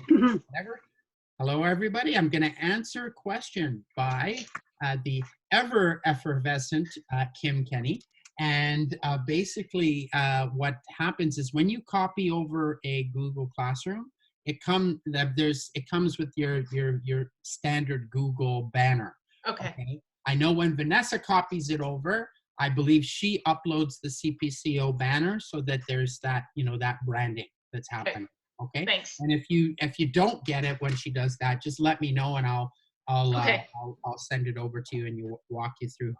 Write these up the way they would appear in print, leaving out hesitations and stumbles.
Whatever. Hello, everybody. I'm going to answer a question by the ever effervescent Kim Kenny. And basically, what happens is when you copy over a Google Classroom, it comes with your standard Google banner. Okay. I know when Vanessa copies it over, I believe she uploads the CPCO banner so that there's that that branding that's happening. Okay. Thanks. And if you don't get it when she does that, just let me know and I'll send it over to you and you walk you through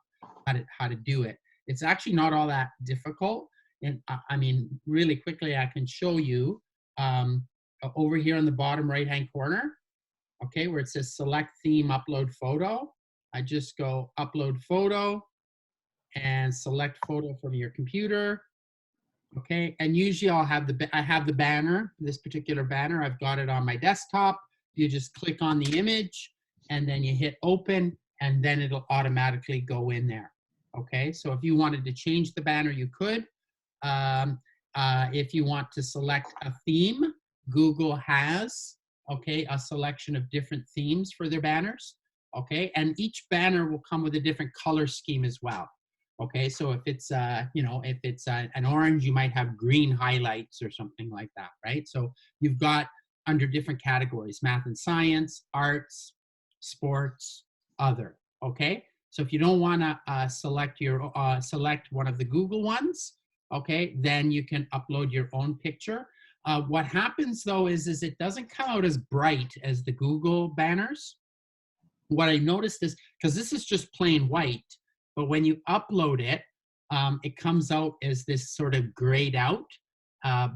how to do it. It's actually not all that difficult. And I mean, really quickly, I can show you over here on the bottom right-hand corner, okay, where it says select theme, upload photo. I just go upload photo and select photo from your computer. Okay, and usually I have the banner, this particular banner. I've got it on my desktop. You just click on the image and then you hit open and then it'll automatically go in there. Okay, so if you wanted to change the banner, you could. If you want to select a theme, Google has, okay, a selection of different themes for their banners. Okay, and each banner will come with a different color scheme as well. Okay, so if it's if it's an orange, you might have green highlights or something like that, right? So you've got under different categories: math and science, arts, sports, other. Okay, so if you don't want to select one of the Google ones, okay, then you can upload your own picture. What happens though is it doesn't come out as bright as the Google banners. What I noticed is, because this is just plain white, but when you upload it, it comes out as this sort of grayed out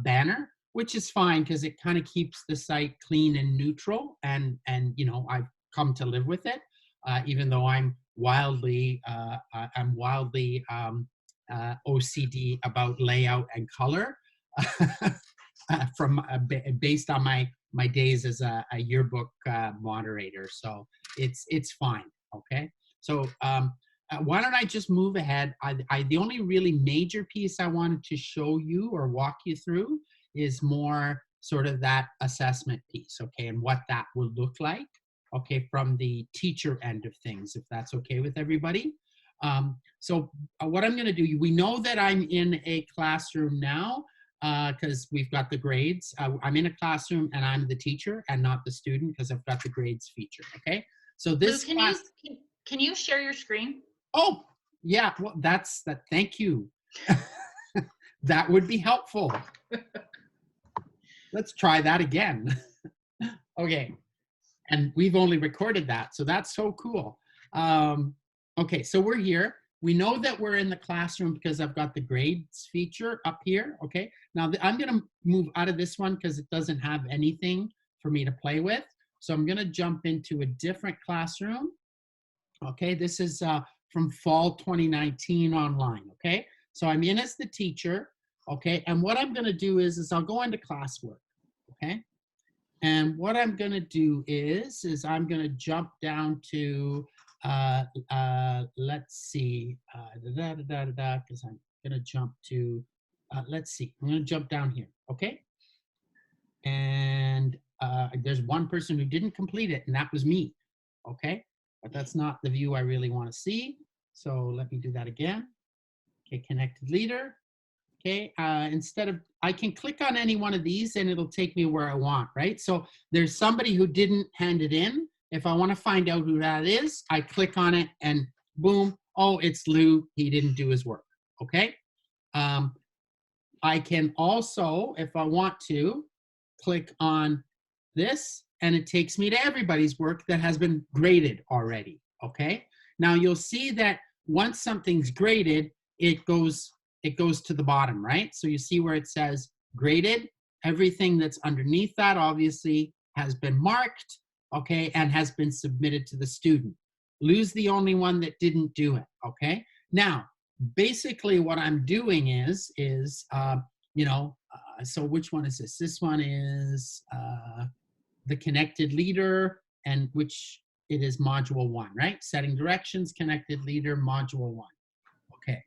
banner, which is fine because it kind of keeps the site clean and neutral. And I've come to live with it, even though I'm wildly OCD about layout and color based on my days as a yearbook moderator. So it's fine. Okay. So why don't I just move ahead? The only really major piece I wanted to show you or walk you through is more sort of that assessment piece, okay, and what that will look like, okay, from the teacher end of things, if that's okay with everybody. So what I'm going to do, we know that I'm in a classroom now because we've got the grades. I'm in a classroom and I'm the teacher and not the student because I've got the grades feature, okay? So this class... Can you share your screen? Oh, yeah, well, thank you. That would be helpful. Let's try that again. Okay, and we've only recorded that, so that's so cool. Okay, so we're here. We know that we're in the classroom because I've got the grades feature up here, okay? Now, I'm gonna move out of this one because it doesn't have anything for me to play with. So I'm gonna jump into a different classroom. Okay, this is from fall 2019 online, okay? So I'm in as the teacher, okay? And what I'm gonna do is I'll go into classwork, okay? And what I'm gonna do is I'm gonna jump down to, let's see, because I'm gonna jump to, let's see, I'm gonna jump down here, okay? And there's one person who didn't complete it, and that was me, okay? But that's not the view I really want to see. So let me do that again. Okay, connected leader. Okay, I can click on any one of these and it'll take me where I want, right? So there's somebody who didn't hand it in. If I want to find out who that is, I click on it and boom, oh, it's Lou. He didn't do his work, okay? I can also, if I want to, click on this and it takes me to everybody's work that has been graded already, okay? Now you'll see that once something's graded, it goes to the bottom, right? So you see where it says graded, everything that's underneath that obviously has been marked, okay, and has been submitted to the student. Lou's the only one that didn't do it, okay? Now, basically what I'm doing is so which one is this? This one is the connected leader, and which it is module 1, right? Setting directions, connected leader, module 1. Okay,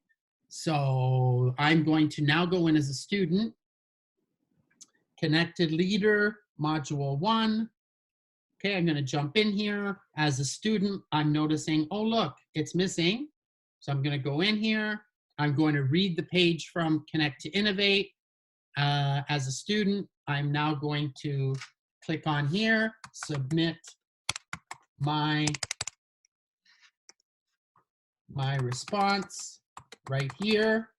so I'm going to now go in as a student, connected leader, module 1. Okay, I'm going to jump in here. As a student, I'm noticing, oh, look, it's missing. So I'm going to go in here. I'm going to read the page from Connect to Innovate. As a student, I'm now going to click on here, submit my response right here.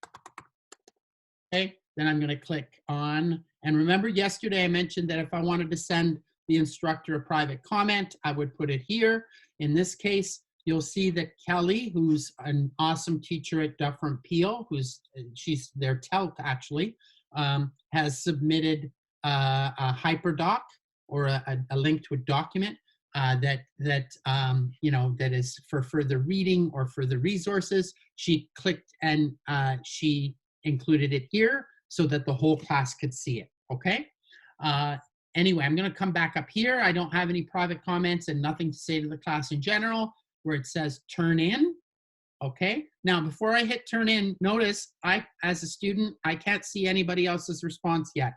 Okay, then I'm going to click on, and remember yesterday I mentioned that if I wanted to send the instructor a private comment, I would put it here. In this case, you'll see that Kelly, who's an awesome teacher at Dufferin Peel, she's their TELC actually, has submitted a hyperdoc or a link to a document that is for further reading or further resources. She clicked and she included it here so that the whole class could see it. Okay. Anyway, I'm going to come back up here. I don't have any private comments and nothing to say to the class in general, where it says turn in. Okay. Now, before I hit turn in, notice as a student, I can't see anybody else's response yet.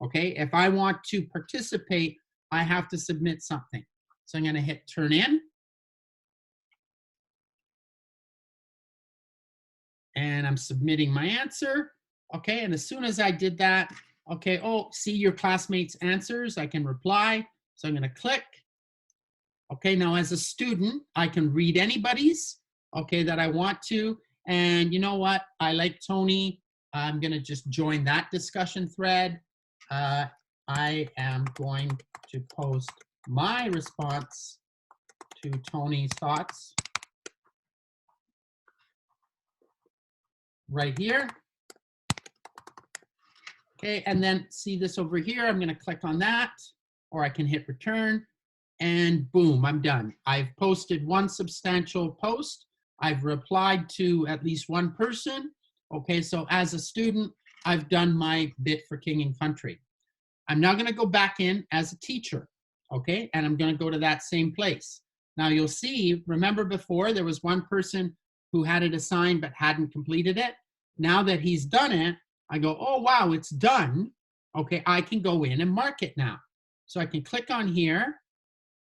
Okay. If I want to participate, I have to submit something. So I'm going to hit turn in. And I'm submitting my answer. Okay. And as soon as I did that, okay, oh, see your classmates' answers. I can reply. So I'm going to click. Okay, now as a student, I can read anybody's, okay, that I want to. And you know what? I like Tony. I'm going to just join that discussion thread. I am going to post my response to Tony's thoughts right here. Okay, and then see this over here. I'm going to click on that, or I can hit return, and boom, I'm done. I've posted one substantial post. I've replied to at least one person. Okay, so as a student, I've done my bit for King and Country. I'm now going to go back in as a teacher, okay, and I'm going to go to that same place. Now you'll see, remember before there was one person who had it assigned but hadn't completed it. Now that he's done it, I go, oh, wow, it's done. Okay, I can go in and mark it now. So I can click on here,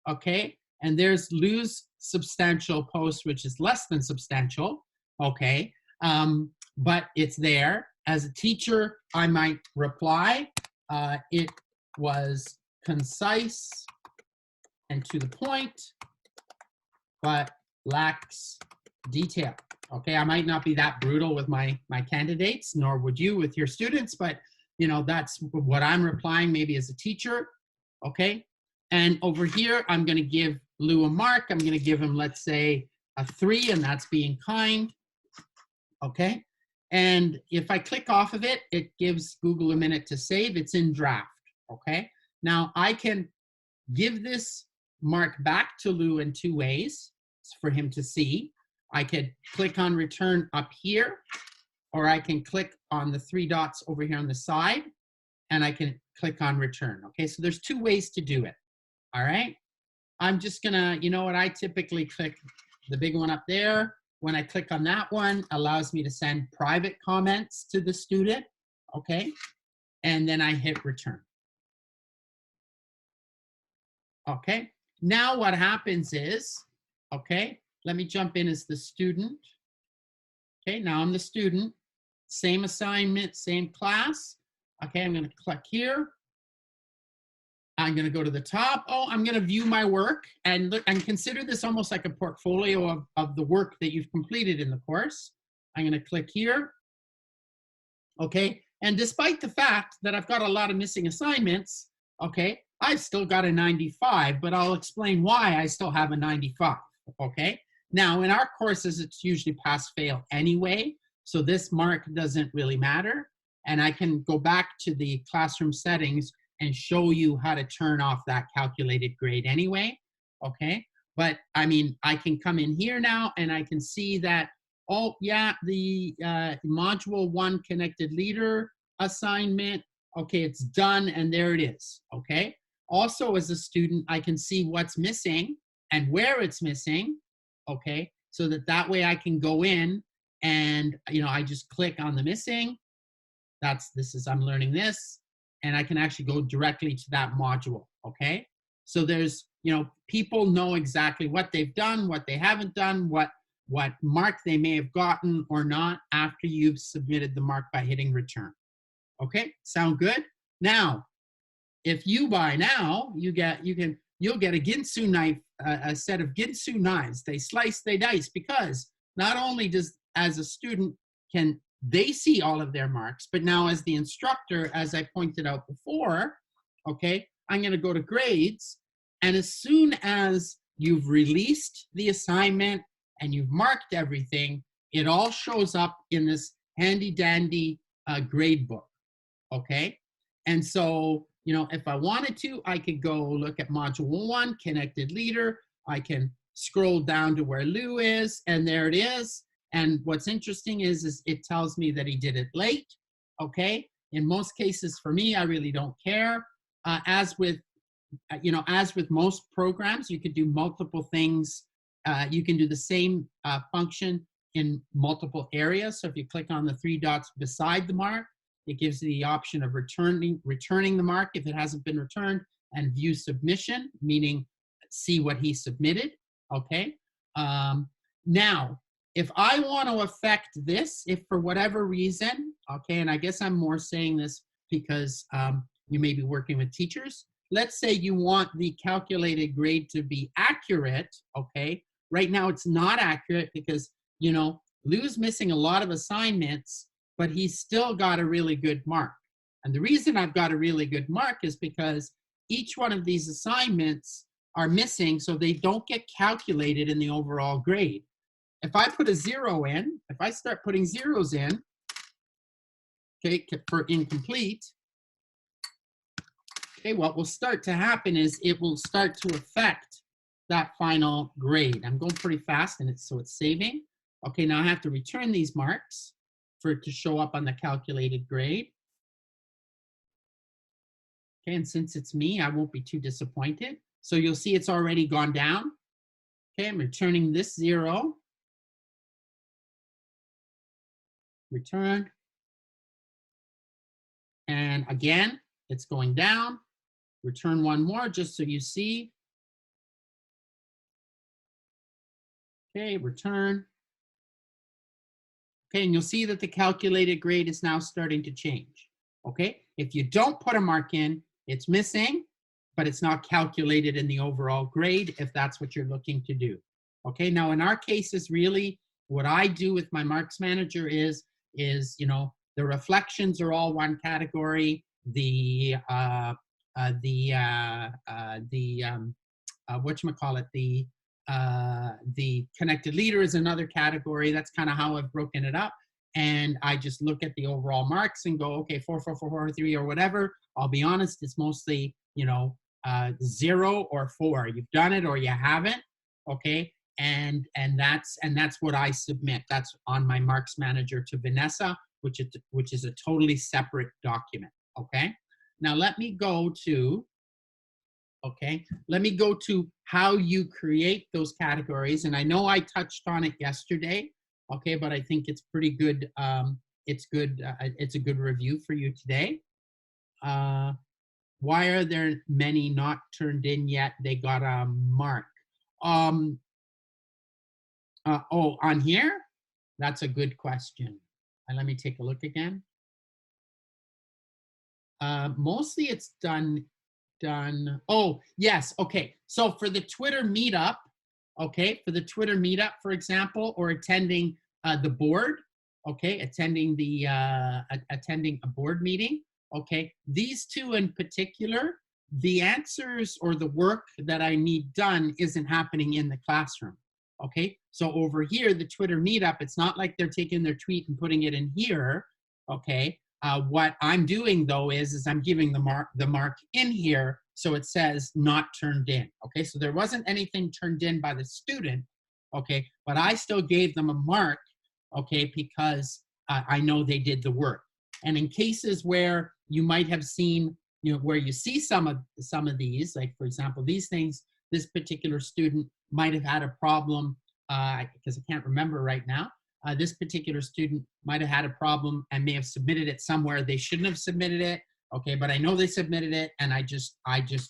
okay, and there's Lou's substantial post, which is less than substantial, okay, but it's there. As a teacher, I might reply, it was concise and to the point, but lacks detail. Okay, I might not be that brutal with my candidates, nor would you with your students, but you know, that's what I'm replying maybe as a teacher. Okay, and over here, I'm going to give Lou a mark. I'm going to give him, let's say, a 3, and that's being kind. Okay, and if I click off of it, it gives Google a minute to save. It's in draft. Okay, now I can give this mark back to Lou in 2 ways for him to see. I could click on return up here, or I can click on the 3 dots over here on the side, and I can click on return. Okay, so there's 2 ways to do it. All right, I'm just gonna, you know what, I typically click the big one up there. When I click on that one, allows me to send private comments to the student. Okay, and then I hit return. Okay, now what happens is, okay, let me jump in as the student. Okay, now I'm the student, same assignment, same class. Okay, I'm going to click here. I'm going to go to the top. Oh, I'm going to view my work and look and consider this almost like a portfolio of the work that you've completed in the course. I'm going to click here. Okay, and despite the fact that I've got a lot of missing assignments, okay, I've still got a 95, but I'll explain why I still have a 95. Okay. Now, in our courses, it's usually pass-fail anyway, so this mark doesn't really matter. And I can go back to the classroom settings and show you how to turn off that calculated grade anyway, okay? But, I mean, I can come in here now and I can see that, oh, yeah, the Module 1 Connected Leader assignment, okay, it's done, and there it is, okay? Also, as a student, I can see what's missing and where it's missing, okay, so that way I can go in and, you know, I just click on the missing. I'm learning this. and I can actually go directly to that module, okay? So there's, people know exactly what they've done, what they haven't done, what mark they may have gotten or not after you've submitted the mark by hitting return. Okay, sound good? Now, if you buy now, you'll get a Ginsu knife, a set of Ginsu knives. They slice, they dice, because not only does, as a student, can they see all of their marks, but now as the instructor, as I pointed out before, okay, I'm going to go to grades, and as soon as you've released the assignment and you've marked everything, it all shows up in this handy dandy grade book, okay? And so, if I wanted to, I could go look at module 1, connected leader. I can scroll down to where Lou is, and there it is. And what's interesting is it tells me that he did it late, okay? In most cases for me, I really don't care. As with most programs, you could do multiple things. You can do the same function in multiple areas. So if you click on the 3 dots beside the mark, it gives you the option of returning the mark if it hasn't been returned, and view submission, meaning see what he submitted, okay? Now, if I want to affect this, if for whatever reason, okay, and I guess I'm more saying this because you may be working with teachers. Let's say you want the calculated grade to be accurate, okay? Right now it's not accurate because, Lou's missing a lot of assignments, but he's still got a really good mark. And the reason I've got a really good mark is because each one of these assignments are missing, so they don't get calculated in the overall grade. If I put a 0 in, if I start putting zeros in, okay, for incomplete, okay, what will start to happen is it will start to affect that final grade. I'm going pretty fast, and so it's saving. Okay, now I have to return these marks for it to show up on the calculated grade. Okay, and since it's me, I won't be too disappointed. So you'll see it's already gone down. Okay, I'm returning this 0. Return. And again, it's going down. Return one more just so you see. Okay, return. Okay, and you'll see that the calculated grade is now starting to change. Okay, if you don't put a mark in, it's missing, but it's not calculated in the overall grade if that's what you're looking to do. Okay, now in our cases, really, what I do with my marks manager is the reflections are all one category. The connected leader is another category. That's kind of how I've broken it up. And I just look at the overall marks and go, okay, 4, 4, 4, 4, 3, or whatever. I'll be honest, it's mostly, 0 or 4. You've done it or you haven't, okay? And that's what I submit. That's on my marks manager to Vanessa, which is a totally separate document, okay? Now let me go to how you create those categories. And I know I touched on it yesterday, okay, but I think it's pretty good. It's a good review for you today. Why are there many not turned in yet? They got a mark. On here? That's a good question. Let me take a look again. Mostly it's done. Oh, yes. Okay. So for the Twitter meetup, for example, or attending the board, okay, attending a board meeting, okay, these two in particular, the answers or the work that I need done isn't happening in the classroom. Okay, so over here, the Twitter meetup, it's not like they're taking their tweet and putting it in here. Okay, what I'm doing though is I'm giving the mark in here, so it says not turned in. Okay, so there wasn't anything turned in by the student. Okay, but I still gave them a mark. Okay, because I know they did the work. And in cases where you might have seen, where you see some of these, like for example, these things, this particular student might have had a problem, because I can't remember right now. This particular student might have had a problem and may have submitted it somewhere they shouldn't have submitted it. Okay, but I know they submitted it, and I just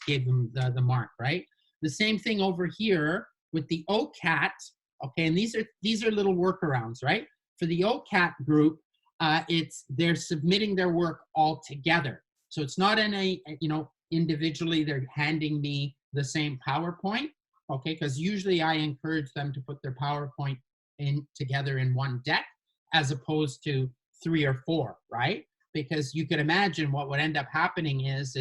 gave them the mark, right? The same thing over here with the OCAT. Okay, and these are little workarounds, right? For the OCAT group, they're submitting their work all together. So it's not in a, individually they're handing me the same PowerPoint, okay? Because usually I encourage them to put their PowerPoint together in one deck as opposed to 3 or 4, right? Because you could imagine what would end up happening is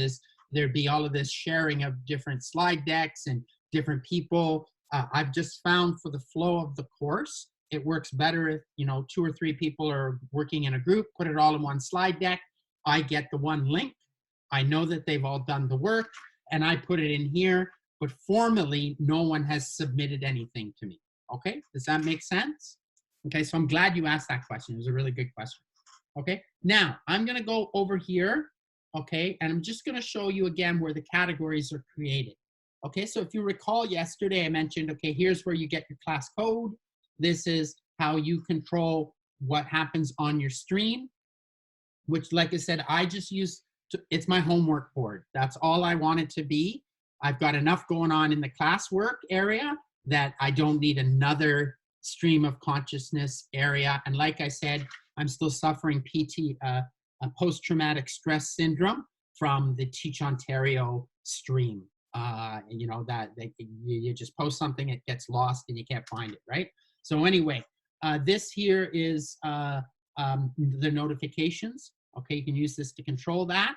there'd be all of this sharing of different slide decks and different people. I've just found for the flow of the course, it works better if 2 or 3 people are working in a group, put it all in one slide deck. I get the one link. I know that they've all done the work, and I put it in here, but formally, no one has submitted anything to me. Okay, does that make sense? Okay, so I'm glad you asked that question. It was a really good question. Okay, now I'm gonna go over here, okay, and I'm just gonna show you again where the categories are created. Okay, so if you recall yesterday, I mentioned, okay, here's where you get your class code. This is how you control what happens on your stream, which, like I said, I just use, it's my homework board. That's all I want it to be. I've got enough going on in the classwork area that I don't need another stream of consciousness area. And like I said, I'm still suffering post-traumatic stress syndrome from the Teach Ontario stream. You just post something, it gets lost and you can't find it, right? So anyway, this here is the notifications. Okay, you can use this to control that.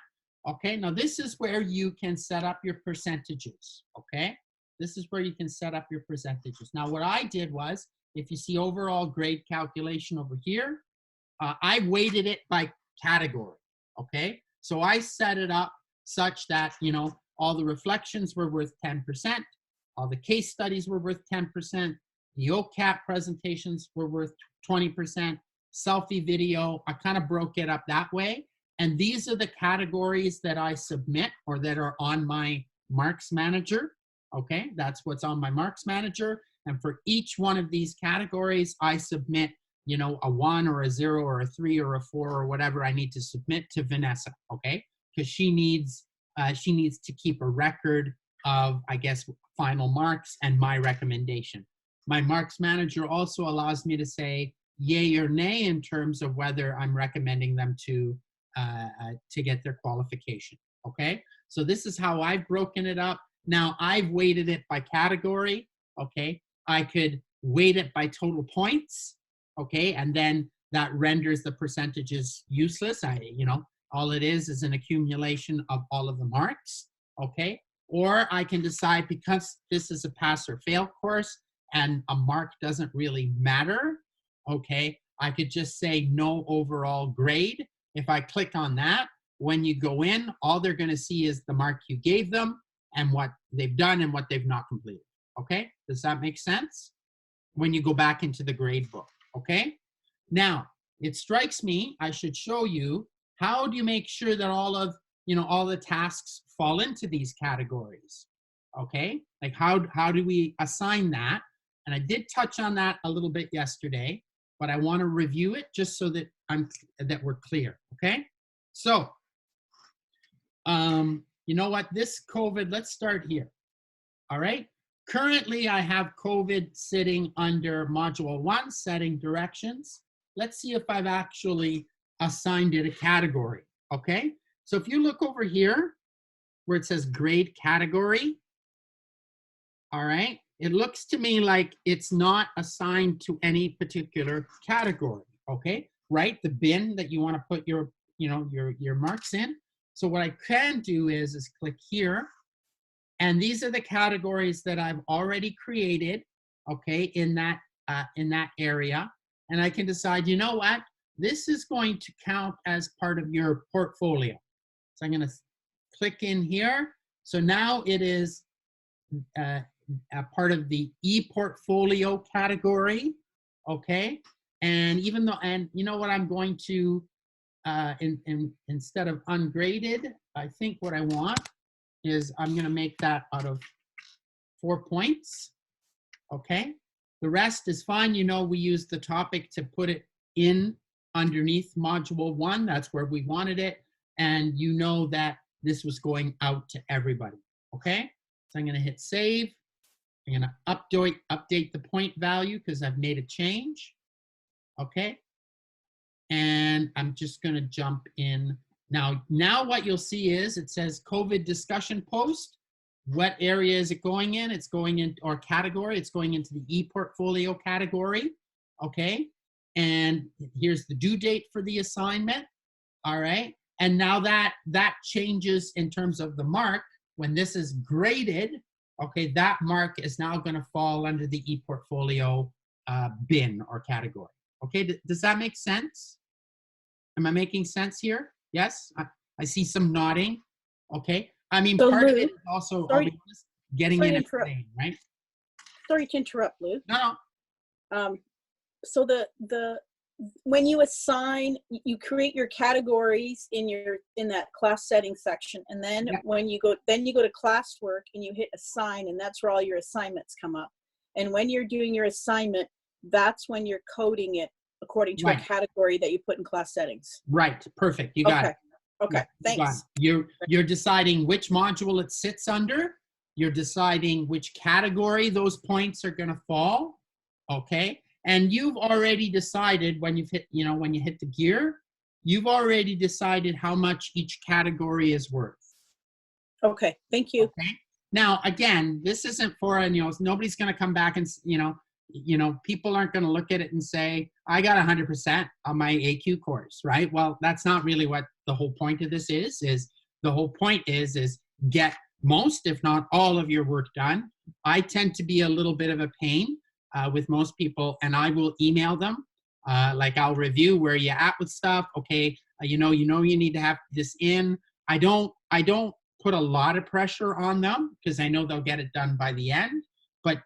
Okay, now this is where you can set up your percentages. Okay, this is where you can set up your percentages. Now what I did was, if you see overall grade calculation over here, I weighted it by category. Okay, so I set it up such that, all the reflections were worth 10%, all the case studies were worth 10%, the OCAT presentations were worth 20%, selfie video, I kind of broke it up that way. And these are the categories that I submit or that are on my Marks Manager. Okay, that's what's on my Marks Manager. And for each one of these categories, I submit, a 1 or a 0 or a 3 or a 4 or whatever I need to submit to Vanessa, okay? Because she needs to keep a record of, I guess, final marks and my recommendation. My Marks Manager also allows me to say yay or nay in terms of whether I'm recommending them to get their qualification, okay? So this is how I've broken it up. Now I've weighted it by category, okay? I could weight it by total points, okay? And then that renders the percentages useless. All it is an accumulation of all of the marks, okay? Or I can decide, because this is a pass or fail course and a mark doesn't really matter, okay? I could just say no overall grade. If I click on that, when you go in, all they're gonna see is the mark you gave them and what they've done and what they've not completed, okay? Does that make sense? When you go back into the grade book, okay? Now, it strikes me, I should show you, how do you make sure that all the tasks fall into these categories, okay? Like how do we assign that? And I did touch on that a little bit yesterday, but I want to review it just so that we're clear, okay? So, you know what, this COVID, let's start here, all right? Currently, I have COVID sitting under Module 1, Setting Directions. Let's see if I've actually assigned it a category, okay? So if you look over here where it says grade category, all right, it looks to me like it's not assigned to any particular category, okay? Right, the bin that you want to put your marks in. So what I can do is click here, and these are the categories that I've already created, okay, in that area. And I can decide, you know what, this is going to count as part of your portfolio. So I'm going to click in here. So now it is a part of the e-portfolio category, okay? And even though, and you know what, I'm going to, instead of ungraded, I think what I want is I'm going to make that out of 4 points, okay? The rest is fine. We use the topic to put it in underneath Module 1. That's where we wanted it. and you know that this was going out to everybody, okay? So I'm gonna hit save. I'm gonna update the point value because I've made a change, okay? And I'm just gonna jump in. Now what you'll see is it says COVID discussion post. What area is it going in? It's going in, or category, it's going into the ePortfolio category, okay? And here's the due date for the assignment, all right? And now that changes in terms of the mark. When this is graded, okay, that mark is now gonna fall under the ePortfolio bin or category. Okay, does that make sense? Am I making sense here? Yes, I see some nodding. Okay, I mean, So part of Lou, it is also, I'll sorry- be honest, getting sorry in to a interrupt. lane, right? Sorry to interrupt, Lou. No, So when you assign, you create your categories in that class settings section, and then Yeah. when you go to classwork and you hit assign, and that's where all your assignments come up. And when you're doing your assignment, that's when you're coding it according to Right. a category that you put in class settings. right, perfect, you got Okay. it. Okay. Yeah, you got Thanks. it. You're deciding which module it sits under. You're deciding which category those points are going to fall. Okay, and you've already decided when you've hit, when you hit the gear, you've already decided how much each category is worth. Okay. Thank you. Okay. Now, again, this isn't for, nobody's going to come back and, people aren't going to look at it and say, I got 100% on my AQ course, right? Well, that's not really what the whole point of this is the whole point is get most, if not all of your work done. I tend to be a little bit of a pain with most people, and I will email them. Like I'll review where you at with stuff. Okay. You need to have this in. I don't put a lot of pressure on them because I know they'll get it done by the end. But,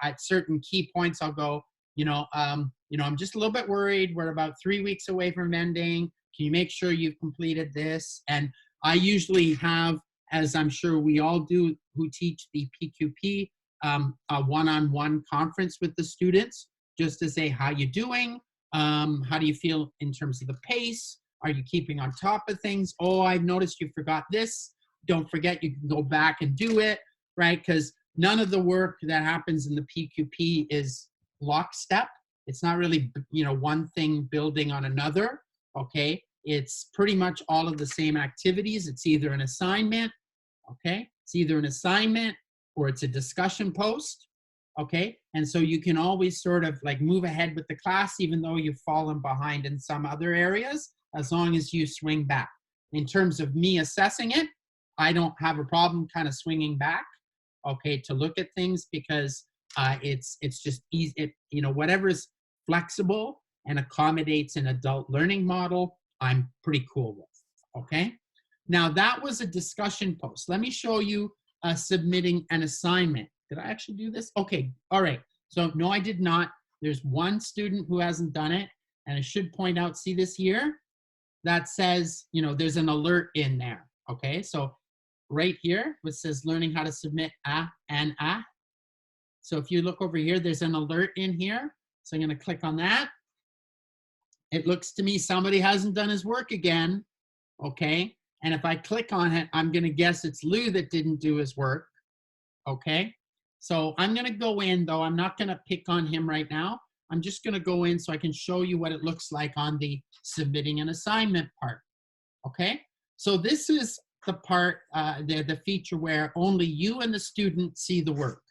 at certain key points, I'll go, I'm just a little bit worried. We're about 3 weeks away from ending. Can you make sure you've completed this? And I usually have, as I'm sure we all do who teach the PQP, a one-on-one conference with the students just to say, how you doing? How do you feel in terms of the pace? Are you keeping on top of things? Oh, I've noticed you forgot this. Don't forget, you can go back and do it, right? Because none of the work that happens in the PQP is lockstep. It's not really, one thing building on another, okay? It's pretty much all of the same activities. It's either an assignment, okay? It's either an assignment or it's a discussion post, okay? And so you can always sort of like move ahead with the class even though you've fallen behind in some other areas, as long as you swing back. In terms of me assessing it, I don't have a problem kind of swinging back, okay, to look at things because it's just easy. Whatever is flexible and accommodates an adult learning model, I'm pretty cool with, okay? Now that was a discussion post. Let me show you submitting an assignment. Did I actually do this? Okay, all right. So no, I did not. There's one student who hasn't done it, and I should point out, see this here? That says, there's an alert in there, okay? So right here, which says learning how to submit an A. So if you look over here, there's an alert in here. So I'm gonna click on that. It looks to me somebody hasn't done his work again, okay? And if I click on it, I'm gonna guess it's Lou that didn't do his work, okay? So I'm gonna go in though, I'm not gonna pick on him right now. I'm just gonna go in so I can show you what it looks like on the submitting an assignment part, okay? So this is the part, the feature where only you and the student see the work,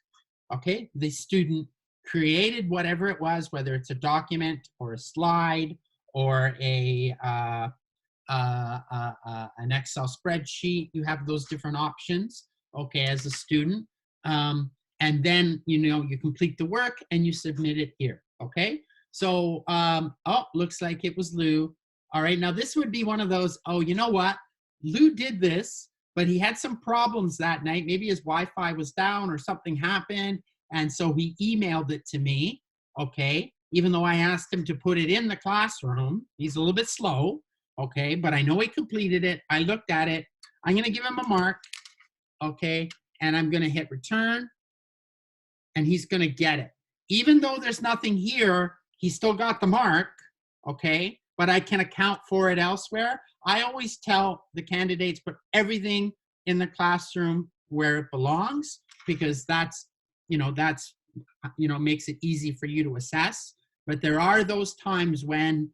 okay? The student created whatever it was, whether it's a document or a slide or an Excel spreadsheet. You have those different options, okay, as a student. And then, you complete the work and you submit it here, okay? So, looks like it was Lou. All right, now this would be one of those, oh, you know what? Lou did this, but he had some problems that night. Maybe his Wi-Fi was down or something happened. And so he emailed it to me, okay? Even though I asked him to put it in the classroom, he's a little bit slow, okay? But I know he completed it. I looked at it. I'm gonna give him a mark, okay? And I'm gonna hit return, and he's gonna get it. Even though there's nothing here, he still got the mark, okay? but I can account for it elsewhere. I always tell the candidates, put everything in the classroom where it belongs, because that's, makes it easy for you to assess. But there are those times when,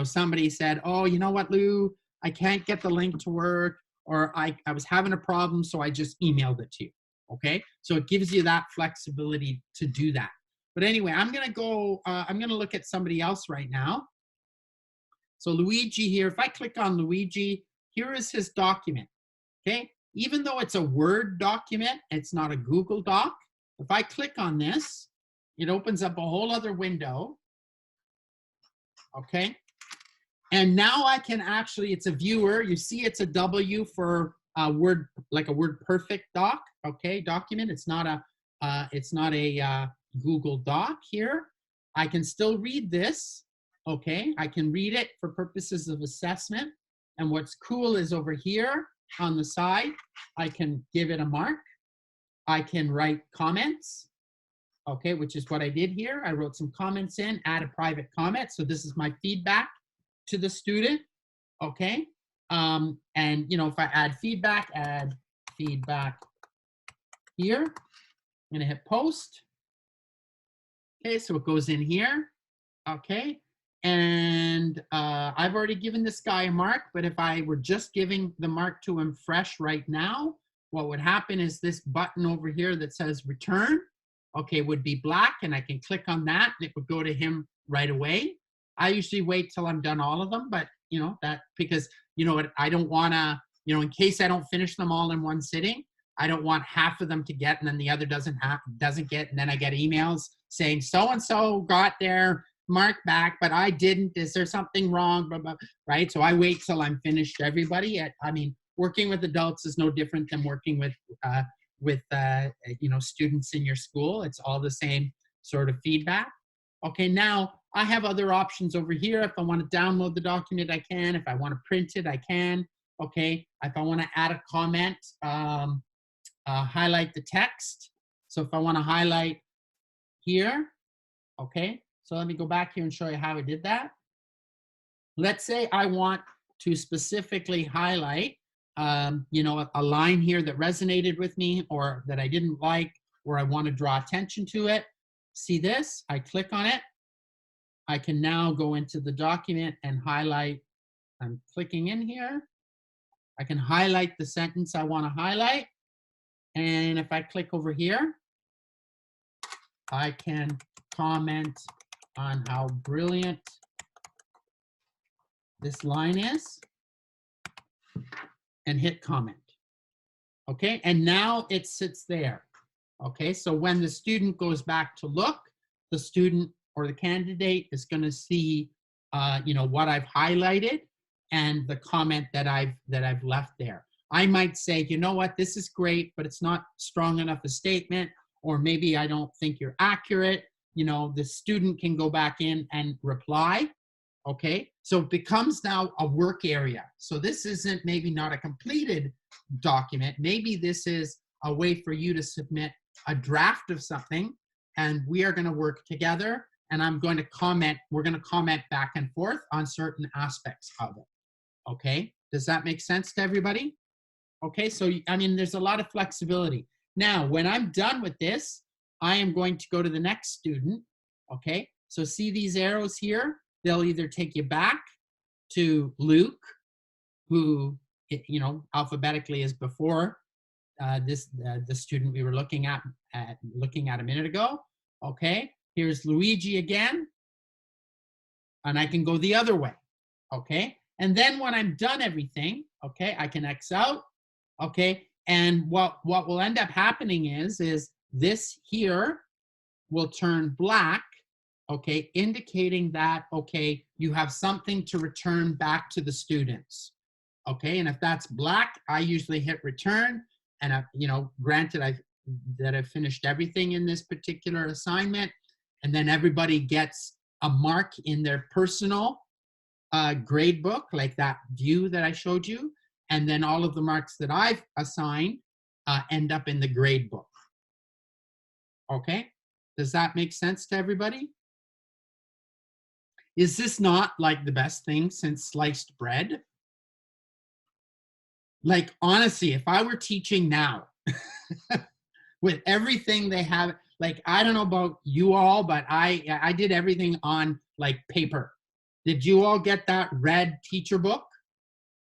somebody said, oh, you know what, Lou, I can't get the link to work, or I was having a problem, so I just emailed it to you. Okay, so it gives you that flexibility to do that. But anyway, I'm gonna look at somebody else right now. So Luigi here, if I click on Luigi, here is his document. Okay, even though it's a Word document, it's not a Google Doc. If I click on this, it opens up a whole other window. Okay, and now I can actually, it's a viewer. You see it's a W for a Word, like a WordPerfect doc, okay, document. It's not a Google Doc here. I can still read this, okay? I can read it for purposes of assessment. And what's cool is over here on the side, I can give it a mark. I can write comments, okay, which is what I did here. I wrote some comments in, add a private comment. So this is my feedback to the student, okay? And if I add feedback here, I'm gonna hit post. Okay, so it goes in here, okay? And I've already given this guy a mark, but if I were just giving the mark to him fresh right now, what would happen is this button over here that says return, okay, would be black, and I can click on that and it would go to him right away. I usually wait till I'm done all of them, but because I don't wanna, in case I don't finish them all in one sitting, I don't want half of them to get and then the other doesn't get, and then I get emails saying so-and-so got their mark back, but I didn't. Is there something wrong? Blah, blah, right? So I wait till I'm finished everybody. Working with adults is no different than working with students in your school. It's all the same sort of feedback. Okay, now I have other options over here. If I want to download the document, I can. If I want to print it, I can. Okay, if I want to add a comment, highlight the text. So if I want to highlight here, okay, so let me go back here and show you how I did that. Let's say I want to specifically highlight, a line here that resonated with me or that I didn't like, or I want to draw attention to it. See this? I click on it. I can now go into the document and highlight. I'm clicking in here. I can highlight the sentence I want to highlight. And if I click over here, I can comment on how brilliant this line is and hit comment. Okay, and now it sits there. Okay, so when the student goes back to look, the student or the candidate is going to see what I've highlighted and the comment that I've left there. I might say, you know what, this is great, but it's not strong enough a statement, or maybe I don't think you're accurate. The student can go back in and reply. Okay, so it becomes now a work area. So this isn't maybe not a completed document. Maybe this is a way for you to submit a draft of something, and we are going to work together, and I'm going to comment. We're going to comment back and forth on certain aspects of it. Okay, does that make sense to everybody? Okay, so there's a lot of flexibility. Now, when I'm done with this, I am going to go to the next student. Okay, so see these arrows here? They'll either take you back to Luke, who, alphabetically is before the student we were looking at a minute ago. Okay, here's Luigi again, and I can go the other way. Okay, and then when I'm done everything, okay, I can X out. Okay, and what will end up happening is this here will turn black. Okay, indicating that, okay, you have something to return back to the students. Okay, and if that's black, I usually hit return, and granted I've finished everything in this particular assignment, and then everybody gets a mark in their personal grade book, like that view that I showed you, and then all of the marks that I've assigned end up in the grade book. Okay, does that make sense to everybody? Is this not like the best thing since sliced bread? Like, honestly, if I were teaching now with everything they have, like, I don't know about you all, but I did everything on like paper. Did you all get that red teacher book?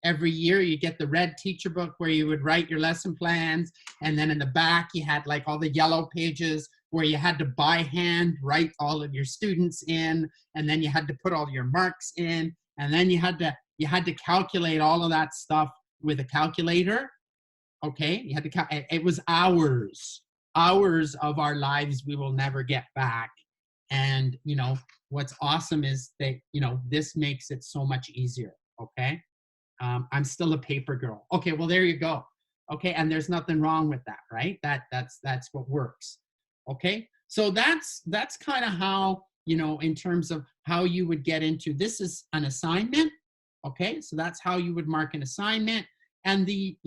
Every year you get the red teacher book where you would write your lesson plans, and then in the back you had like all the yellow pages where you had to by hand write all of your students in, and then you had to put all your marks in, and then you had to calculate all of that stuff with a calculator. Okay, you had to it was hours of our lives we will never get back. And what's awesome is that this makes it so much easier. Okay. I'm still a paper girl. Okay, well, there you go. Okay, and there's nothing wrong with that, right? That's what works. Okay, so that's kind of how, in terms of how you would get into this is an assignment. Okay, so that's how you would mark an assignment. And the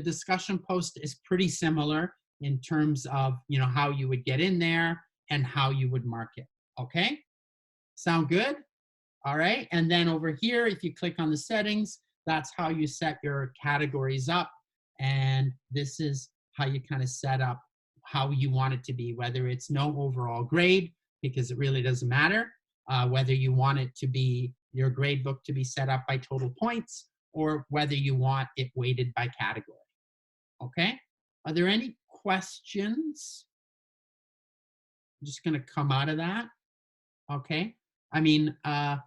discussion post is pretty similar in terms of how you would get in there and how you would mark it. Okay, sound good? All right, and then over here, if you click on the settings, that's how you set your categories up. And this is how you kind of set up how you want it to be, whether it's no overall grade, because it really doesn't matter, whether you want it to be your grade book to be set up by total points, or whether you want it weighted by category. Okay, are there any questions? I'm just going to come out of that. Okay, I mean, I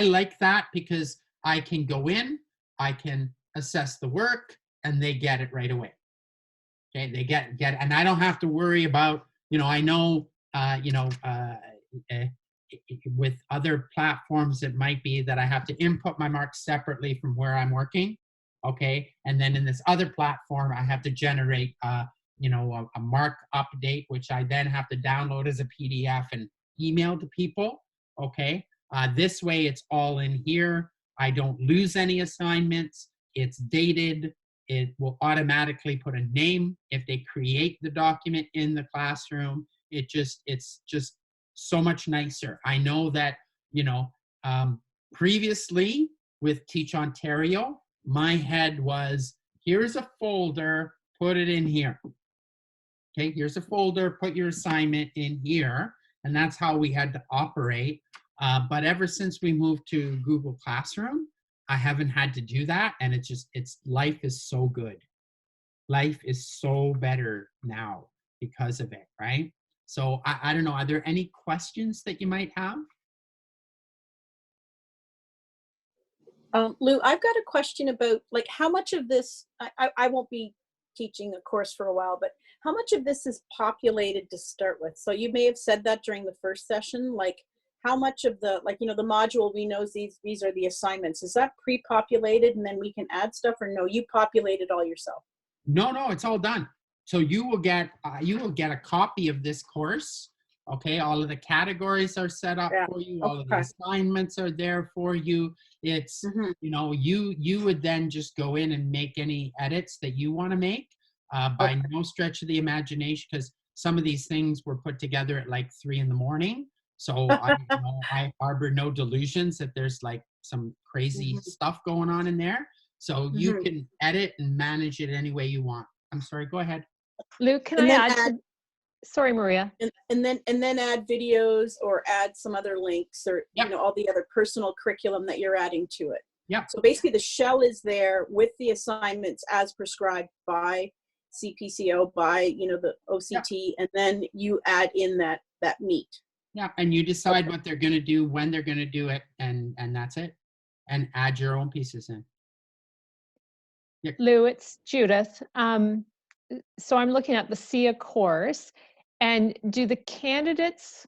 like that because I can go in, I can assess the work, and they get it right away. Okay, they get and I don't have to worry about, I know, with other platforms, it might be that I have to input my marks separately from where I'm working. Okay, and then in this other platform, I have to generate, a mark update, which I then have to download as a PDF and email to people. Okay, this way it's all in here. I don't lose any assignments. It's dated. It will automatically put a name if they create the document in the classroom. It's just so much nicer. I know that, previously with Teach Ontario, my head was, here's a folder, put it in here. Okay, here's a folder, put your assignment in here. And that's how we had to operate. But ever since we moved to Google Classroom, I haven't had to do that. And life is so good. Life is so better now because of it, right? So I don't know, are there any questions that you might have? Lou, I've got a question about like how much of this, I won't be teaching a course for a while, but how much of this is populated to start with? So you may have said that during the first session, like how much of the, like, the module, we know these are the assignments. Is that pre-populated and then we can add stuff, or no, you populate it all yourself? No, it's all done. So you will get a copy of this course. Okay, all of the categories are set up for you. All of the assignments are there for you. It's, you would then just go in and make any edits that you want to make, by no stretch of the imagination, because some of these things were put together at like 3 a.m. So I harbor no delusions that there's like some crazy stuff going on in there. So you can edit and manage it any way you want. I'm sorry, go ahead. Lou, can I add sorry, Maria. And then add videos or add some other links or, all the other personal curriculum that you're adding to it. Yeah. So basically the shell is there with the assignments as prescribed by CPCO, by, the OCT, and then you add in that meat. Yeah, and you decide what they're going to do, when they're going to do it, and that's it. And add your own pieces in. Yeah. Lou, it's Judith. So I'm looking at the SIA course, and do the candidates,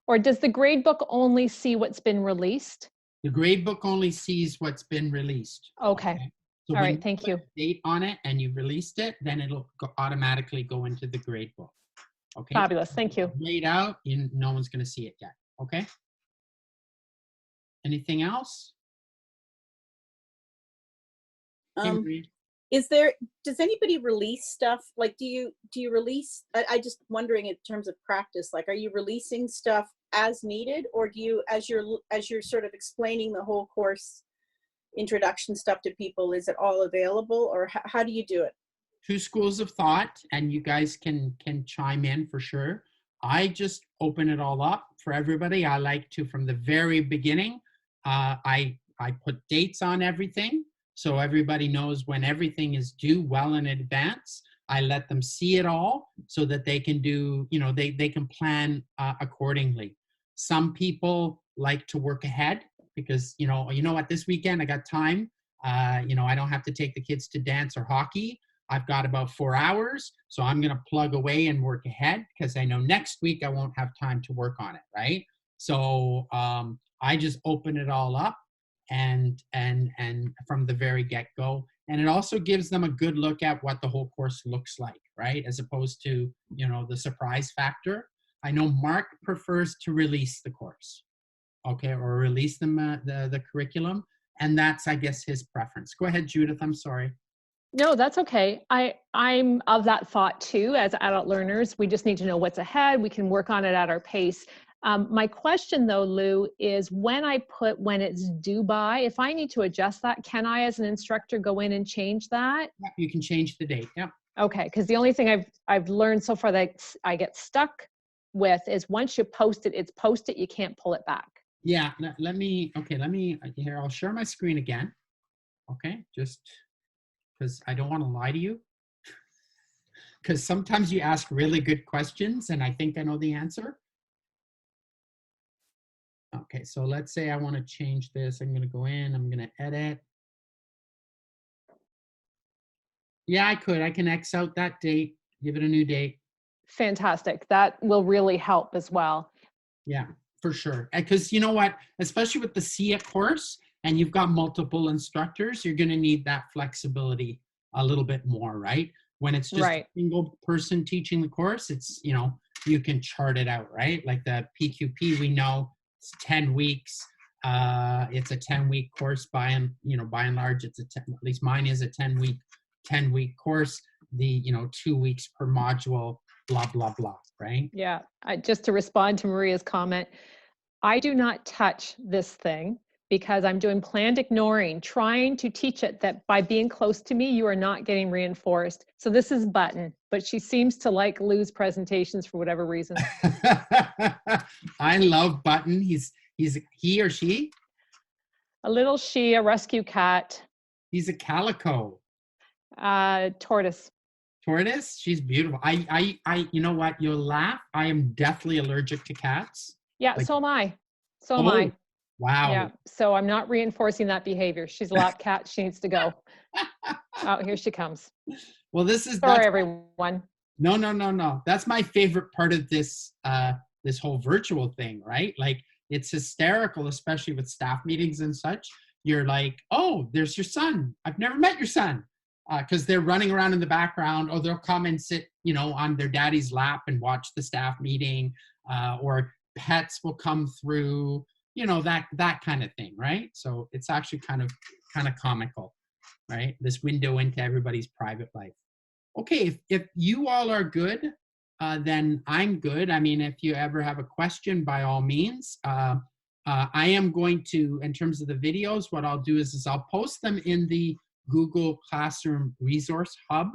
or does the grade book only see what's been released? The grade book only sees what's been released. Okay. So all right, thank you. Date on it and you released it, then it'll automatically go into the grade book. Okay. Fabulous, thank you. Laid out, no one's going to see it yet. Okay. Anything else? Does anybody release stuff? Like, do you release, I just wondering in terms of practice, like, are you releasing stuff as needed, or do you, as you're sort of explaining the whole course introduction stuff to people, is it all available, or how do you do it? Two schools of thought, and you guys can chime in for sure. I just open it all up for everybody. I like to, from the very beginning, I put dates on everything so everybody knows when everything is due well in advance. I let them see it all so that they can do, you know, they can plan accordingly. Some people like to work ahead because, you know what, this weekend I got time. You know, I don't have to take the kids to dance or hockey. I've got about 4 hours, so I'm going to plug away and work ahead because I know next week I won't have time to work on it, right? So I just open it all up and from the very get-go. And it also gives them a good look at what the whole course looks like, right? As opposed to, you know, the surprise factor. I know Mark prefers to release the course, okay, or release them the curriculum. And that's, I guess, his preference. Go ahead, Judith, I'm sorry. No, that's okay. I'm of that thought too. As adult learners, we just need to know what's ahead. We can work on it at our pace. My question though, Lou, is when I put when it's due by, if I need to adjust that, can I as an instructor go in and change that? Yeah, you can change the date, yeah. Okay, because the only thing I've learned so far that I get stuck with is once you post it, it's posted, you can't pull it back. Yeah, let me, here, I'll share my screen again. Okay, just because I don't want to lie to you. Because sometimes you ask really good questions and I think I know the answer. Okay, so let's say I want to change this. I'm going to go in, I'm going to edit. Yeah, I can X out that date, give it a new date. Fantastic. That will really help as well. Yeah, for sure. Because you know what, especially with the SIA course, and you've got multiple instructors, you're going to need that flexibility a little bit more, right? When it's just a single person teaching the course, it's, you know, you can chart it out, right? Like the PQP, we know it's 10 weeks. It's a 10-week course by and large, it's at least mine is a 10-week course. The, 2 weeks per module, blah, blah, blah, right? Yeah. Just to respond to Maria's comment, I do not touch this thing because I'm doing planned ignoring, trying to teach it that by being close to me, you are not getting reinforced. So this is Button, but she seems to like Lou's presentations for whatever reason. I love Button. He or she? A little she, a rescue cat. He's a calico. Tortoise. Tortoise? She's beautiful. You know what? You'll laugh. I am deathly allergic to cats. Yeah, like, so am I. So am I. Wow. Yeah, so I'm not reinforcing that behavior. She's a lap cat. She needs to go. Oh, here she comes. Well, sorry, everyone. No. That's my favorite part of this this whole virtual thing, right? Like, it's hysterical, especially with staff meetings and such. You're like, oh, there's your son. I've never met your son. Because they're running around in the background, or they'll come and sit, on their daddy's lap and watch the staff meeting, or pets will come through, that kind of thing, right? So it's actually kind of comical, right? This window into everybody's private life. Okay, if you all are good, then I'm good. I mean, if you ever have a question, by all means. I am going to, in terms of the videos, what I'll do is I'll post them in the Google Classroom Resource Hub,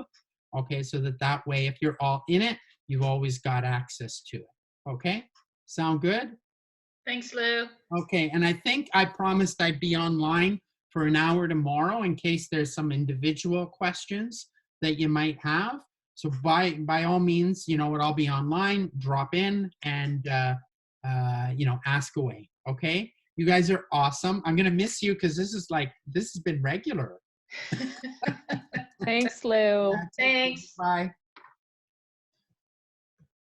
okay? So that way, if you're all in it, you've always got access to it, okay? Sound good? Thanks, Lou. Okay, and I think I promised I'd be online for an hour tomorrow in case there's some individual questions that you might have. So by all means, I'll be online, drop in, and, ask away, okay? You guys are awesome. I'm going to miss you because this has been regular. Thanks, Lou. Thanks. Bye.